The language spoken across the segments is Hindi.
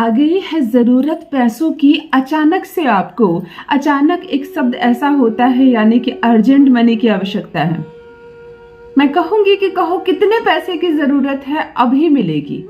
आ गई है ज़रूरत पैसों की अचानक से आपको। अचानक एक शब्द ऐसा होता है यानी कि अर्जेंट मनी की आवश्यकता है। मैं कहूंगी कि कहो कितने पैसे की ज़रूरत है, अभी मिलेगी।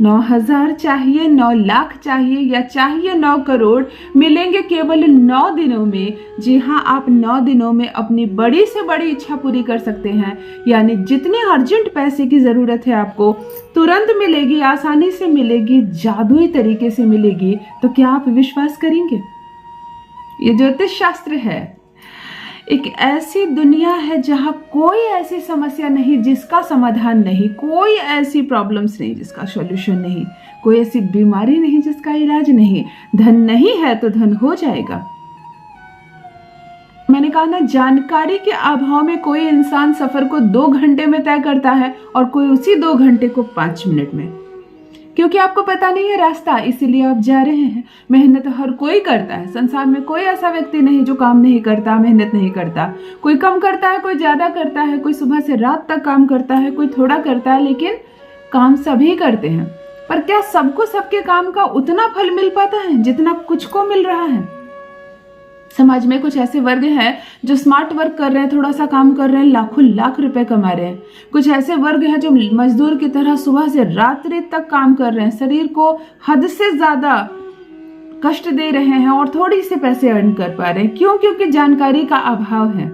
9,000 चाहिए, 9 लाख चाहिए या चाहिए 9 करोड़, मिलेंगे केवल 9 दिनों में। जी हाँ, आप 9 दिनों में अपनी बड़ी से बड़ी इच्छा पूरी कर सकते हैं। यानी जितने अर्जेंट पैसे की ज़रूरत है आपको तुरंत मिलेगी, आसानी से मिलेगी, जादुई तरीके से मिलेगी। तो क्या आप विश्वास करेंगे? ये ज्योतिष शास्त्र है। एक ऐसी दुनिया है जहां कोई ऐसी समस्या नहीं जिसका समाधान नहीं, कोई ऐसी प्रॉब्लम्स नहीं जिसका सॉल्यूशन नहीं, कोई ऐसी बीमारी नहीं जिसका इलाज नहीं। धन नहीं है तो धन हो जाएगा। मैंने कहा ना, जानकारी के अभाव में कोई इंसान सफर को 2 घंटे में तय करता है और कोई उसी 2 घंटे को 5 मिनट में। क्योंकि आपको पता नहीं है रास्ता, इसीलिए आप जा रहे हैं। मेहनत हर कोई करता है। संसार में कोई ऐसा व्यक्ति नहीं जो काम नहीं करता, मेहनत नहीं करता। कोई कम करता है, कोई ज्यादा करता है, कोई सुबह से रात तक काम करता है, कोई थोड़ा करता है, लेकिन काम सभी करते हैं। पर क्या सबको सबके काम का उतना फल मिल पाता है जितना कुछ को मिल रहा है? समाज में कुछ ऐसे वर्ग हैं जो स्मार्ट वर्क कर रहे हैं, थोड़ा सा काम कर रहे हैं, लाखों लाख रुपए कमा रहे हैं। कुछ ऐसे वर्ग हैं जो मजदूर की तरह सुबह से रात्रि तक काम कर रहे हैं, शरीर को हद से ज्यादा कष्ट दे रहे हैं और थोड़ी से पैसे अर्न कर पा रहे हैं। क्यों? क्योंकि जानकारी का अभाव है।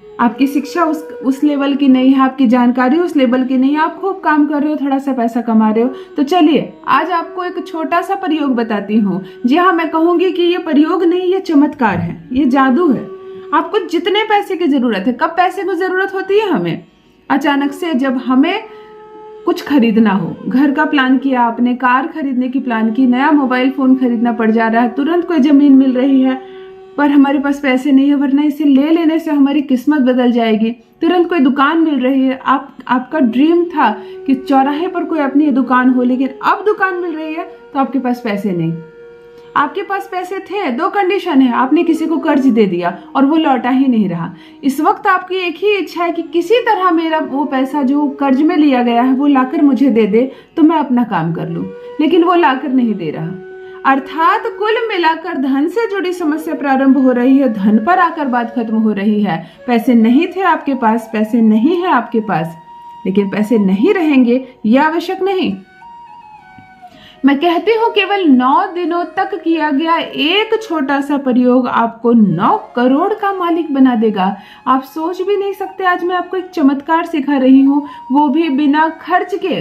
आपकी शिक्षा उस लेवल की नहीं है, आपकी जानकारी उस लेवल की नहीं है। आप खूब काम कर रहे हो, थोड़ा सा पैसा कमा रहे हो। तो चलिए आज आपको एक छोटा सा प्रयोग बताती हूँ। जी हाँ, मैं कहूंगी कि ये प्रयोग नहीं, ये चमत्कार है, ये जादू है। आपको जितने पैसे की जरूरत है, कब पैसे की जरूरत होती है हमें? अचानक से, जब हमें कुछ खरीदना हो। घर का प्लान किया आपने, कार खरीदने की प्लान की, नया मोबाइल फोन खरीदना पड़ जा रहा है, तुरंत कोई जमीन मिल रही है पर हमारे पास पैसे नहीं है, वरना इसे ले लेने से हमारी किस्मत बदल जाएगी। तुरंत कोई दुकान मिल रही है, आपका ड्रीम था कि चौराहे पर कोई अपनी दुकान हो, लेकिन अब दुकान मिल रही है तो आपके पास पैसे नहीं। आपके पास पैसे थे, 2 कंडीशन है। आपने किसी को कर्ज दे दिया और वो लौटा ही नहीं रहा। इस वक्त आपकी एक ही इच्छा है कि किसी तरह मेरा वो पैसा जो कर्ज में लिया गया है वो लाकर मुझे दे दे तो मैं अपना काम कर लूं, लेकिन वो लाकर नहीं दे रहा। अर्थात कुल मिलाकर धन से जुड़ी समस्या प्रारंभ हो रही है, धन पर आकर बात खत्म हो रही है। पैसे नहीं थे आपके पास, पैसे नहीं है आपके पास, लेकिन पैसे नहीं रहेंगे यह आवश्यक नहीं। मैं कहती हूँ केवल 9 दिनों तक किया गया एक छोटा सा प्रयोग आपको 9 करोड़ का मालिक बना देगा। आप सोच भी नहीं सकते। आज मैं आपको एक चमत्कार सिखा रही हूँ, वो भी बिना खर्च के।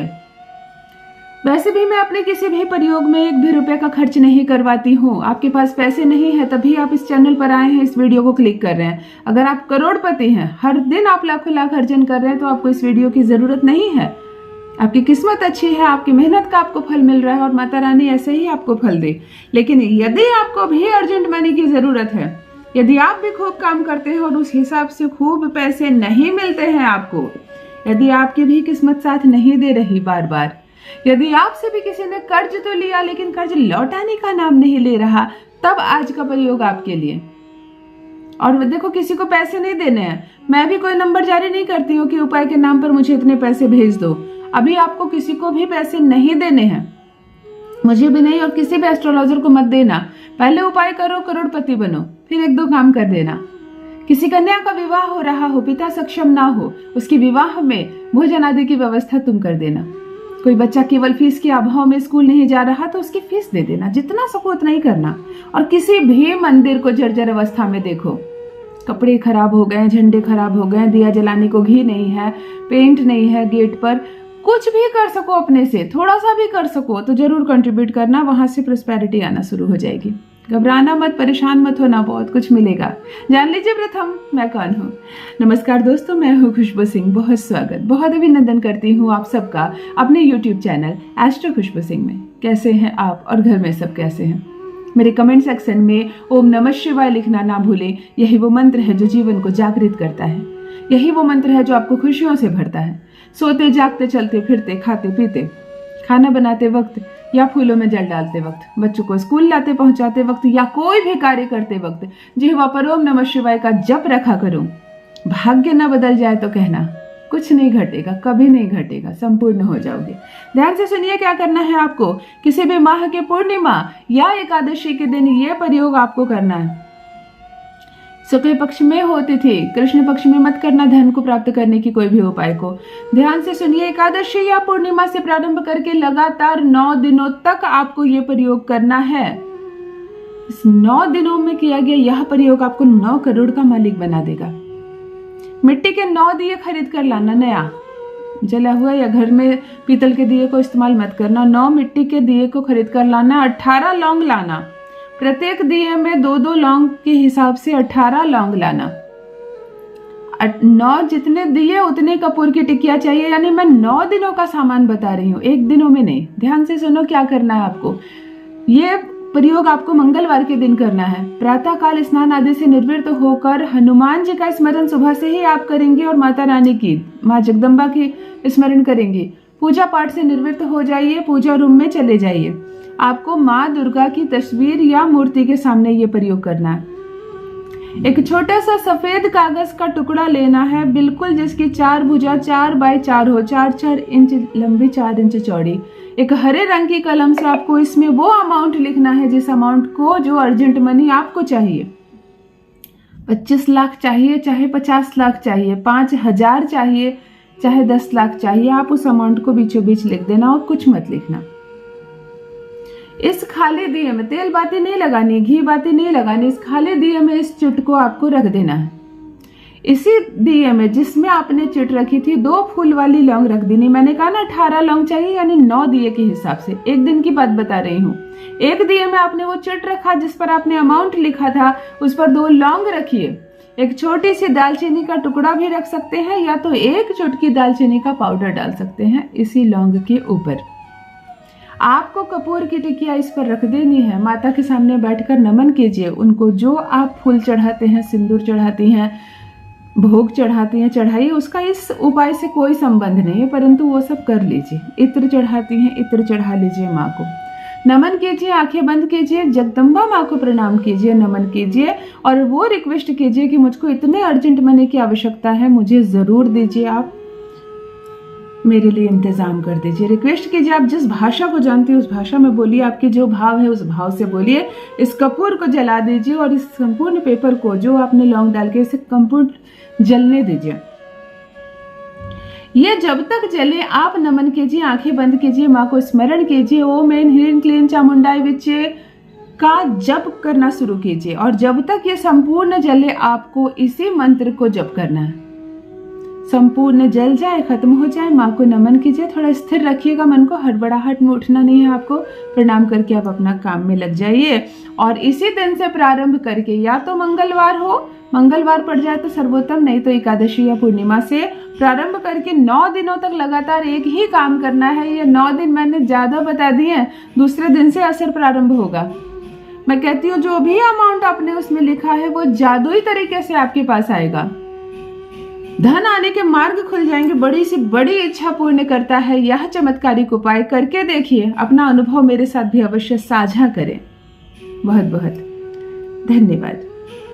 वैसे भी मैं अपने किसी भी प्रयोग में 1 भी रुपए का खर्च नहीं करवाती हूँ। आपके पास पैसे नहीं है तभी आप इस चैनल पर आए हैं, इस वीडियो को क्लिक कर रहे हैं। अगर आप करोड़पति हैं, हर दिन आप लाखों लाख अर्जन कर रहे हैं, तो आपको इस वीडियो की जरूरत नहीं है। आपकी किस्मत अच्छी है, आपकी मेहनत का आपको फल मिल रहा है और माता रानी ऐसे ही आपको फल दे। लेकिन यदि आपको भी अर्जेंट मनी की जरूरत है, यदि आप भी खूब काम करते हैं और उस हिसाब से खूब पैसे नहीं मिलते हैं आपको, यदि आपकी भी किस्मत साथ नहीं दे रही बार बार, यदि आपसे भी किसी ने कर्ज तो लिया लेकिन कर्ज लौटाने का नाम नहीं ले रहा, तब आज का प्रयोग आपके लिए। और देखो, किसी को पैसे नहीं देने हैं। मैं भी कोई नंबर जारी नहीं करती हूँ कि उपाय के नाम पर मुझे इतने पैसे भेज दो। अभी आपको किसी को भी पैसे नहीं देने हैं, मुझे भी नहीं और किसी भी एस्ट्रोलॉजर को मत देना। पहले उपाय करो, करोड़पति बनो, फिर 1-2 काम कर देना। किसी कन्या का विवाह हो रहा हो, पिता सक्षम ना हो, उसकी विवाह में भोजन आदि की व्यवस्था तुम कर देना। कोई बच्चा केवल फीस के अभाव में स्कूल नहीं जा रहा तो उसकी फीस दे देना। जितना सको उतना ही करना। और किसी भी मंदिर को जर्जर अवस्था में देखो, कपड़े खराब हो गए, झंडे खराब हो गए, दिया जलाने को घी नहीं है, पेंट नहीं है गेट पर, कुछ भी कर सको अपने से, थोड़ा सा भी कर सको तो जरूर कंट्रीब्यूट करना। वहां से प्रोस्पेरिटी आना शुरू हो जाएगी। घबराना मत, परेशान मत होना, बहुत कुछ मिलेगा। जान लीजिए प्रथम मैं कौन हूँ। नमस्कार दोस्तों, मैं हूँ खुशबू सिंह। बहुत स्वागत, बहुत अभिनंदन करती हूँ आप सबका अपने YouTube चैनल एस्ट्रो खुशबू सिंह में। कैसे हैं आप और घर में सब कैसे हैं? मेरे कमेंट सेक्शन में ओम नमः शिवाय लिखना ना भूलें। यही वो मंत्र है जो जीवन को जागृत करता है। यही वो मंत्र है जो आपको खुशियों से भरता है। सोते जागते, चलते फिरते, खाते पीते, खाना बनाते वक्त या फूलों में जल डालते वक्त, बच्चों को स्कूल लाते पहुंचाते वक्त या कोई भी कार्य करते वक्त जिह्वा पर ओम नमः शिवाय का जप रखा करो। भाग्य न बदल जाए तो कहना, कुछ नहीं घटेगा, कभी नहीं घटेगा, संपूर्ण हो जाओगे। ध्यान से सुनिए क्या करना है आपको। किसी भी माह के पूर्णिमा या एकादशी के दिन ये प्रयोग आपको करना है। शुक्ल पक्ष में होती थी, कृष्ण पक्ष में मत करना धन को प्राप्त करने की कोई भी उपाय को। ध्यान से सुनिए, एकादशी या पूर्णिमा से प्रारंभ करके लगातार 9 दिनों तक आपको ये प्रयोग करना है। इस 9 दिनों में किया गया यह प्रयोग आपको 9 करोड़ का मालिक बना देगा। मिट्टी के 9 दिए खरीद कर लाना, नया जला हुआ, या घर में पीतल के दिए को इस्तेमाल मत करना। 9 मिट्टी के दिए को खरीद कर लाना। 18 लौंग लाना, प्रत्येक दिए में 2-2 लौंग के हिसाब से 18 लौंग लाना। 9 जितने दिए उतने कपूर की टिकिया चाहिए, यानी मैं 9 दिनों का सामान बता रही हूँ, 1 दिनों में नहीं। ध्यान से सुनो क्या करना है आपको। ये प्रयोग आपको मंगलवार के दिन करना है। प्रातः काल स्नान आदि से निर्वृत्त होकर हनुमान जी का स्मरण सुबह से ही आप करेंगे और माता रानी की, माँ जगदम्बा की स्मरण करेंगे। पूजा पाठ से निवृत्त हो जाइए, पूजा रूम में चले जाइए। आपको माँ दुर्गा की तस्वीर या मूर्ति के सामने ये प्रयोग करना है। एक छोटा सा सफेद कागज का टुकड़ा लेना है, बिल्कुल जिसकी 4 भुजा 4 बाय 4 हो, 4-4 इंच लंबी, 4 इंच चौड़ी। एक हरे रंग की कलम से आपको इसमें वो अमाउंट लिखना है जिस अमाउंट को, जो अर्जेंट मनी आपको चाहिए। 25 लाख चाहिए, चाहे 50 लाख चाहिए, 5,000 चाहिए, चाहे 10 लाख चाहिए, आप उस अमाउंट को बीचों बीच लिख देना और कुछ मत लिखना। इस खाली दिए में तेल बाती नहीं लगानी, घी बाती नहीं लगानी। इस खाली दिए में इस चिट को आपको रख देना है। इसी दिए में जिसमें आपने चिट रखी थी 2 फूल वाली लौंग रख देनी। मैंने कहा ना 18 लौंग चाहिए, यानी 9 दिए के हिसाब से। 1 दिन की बात बता रही हूँ। एक दिए में आपने वो चिट रखा जिस पर आपने अमाउंट लिखा था, उस पर 2 लौंग रखिए। एक छोटी सी दालचीनी का टुकड़ा भी रख सकते हैं, या तो 1 चुटकी दालचीनी का पाउडर डाल सकते हैं इसी लौंग के ऊपर। आपको कपूर की टिकिया इस पर रख देनी है। माता के सामने बैठकर नमन कीजिए उनको। जो आप फूल चढ़ाते हैं, सिंदूर चढ़ाती हैं, भोग चढ़ाती हैं, चढ़ाइए। उसका इस उपाय से कोई संबंध नहीं है, परंतु वो सब कर लीजिए। इत्र चढ़ाती हैं, इत्र चढ़ा लीजिए माँ को। नमन कीजिए, आंखें बंद कीजिए, जगदम्बा माँ को प्रणाम कीजिए, नमन कीजिए और वो रिक्वेस्ट कीजिए कि मुझको इतने अर्जेंट मनी की आवश्यकता है, मुझे ज़रूर दीजिए, आप मेरे लिए इंतजाम कर दीजिए। रिक्वेस्ट कीजिए। आप जिस भाषा को जानती है उस भाषा में बोलिए, आपके जो भाव है उस भाव से बोलिए। इस कपूर को जला दीजिए और इस संपूर्ण पेपर को जो आपने लौंग डाल के इसे संपूर्ण जलने दीजिए। ये जब तक जले आप नमन कीजिए, आंखें बंद कीजिए, माँ को स्मरण कीजिए। ओम ऐं ह्रीं क्लीं चामुंडाय विच्चे का जप करना शुरू कीजिए और जब तक ये संपूर्ण जले आपको इसी मंत्र को जप करना है। संपूर्ण जल जाए, खत्म हो जाए, माँ को नमन कीजिए। थोड़ा स्थिर रखिएगा मन को, हड़बड़ाहट में उठना नहीं है आपको। प्रणाम करके आप अपना काम में लग जाइए और इसी दिन से प्रारंभ करके, या तो मंगलवार हो, मंगलवार पड़ जाए तो सर्वोत्तम, नहीं तो एकादशी या पूर्णिमा से प्रारंभ करके 9 दिनों तक लगातार एक ही काम करना है। ये 9 दिन मैंने ज्यादा बता दिए हैं, दूसरे दिन से असर प्रारंभ होगा। मैं कहती हूँ जो भी अमाउंट आपने उसमें लिखा है वो जादुई तरीके से आपके पास आएगा। धन आने के मार्ग खुल जाएंगे। बड़ी से बड़ी इच्छा पूर्ण करता है यह चमत्कारिक उपाय। करके देखिए, अपना अनुभव मेरे साथ भी अवश्य साझा करें। बहुत बहुत धन्यवाद।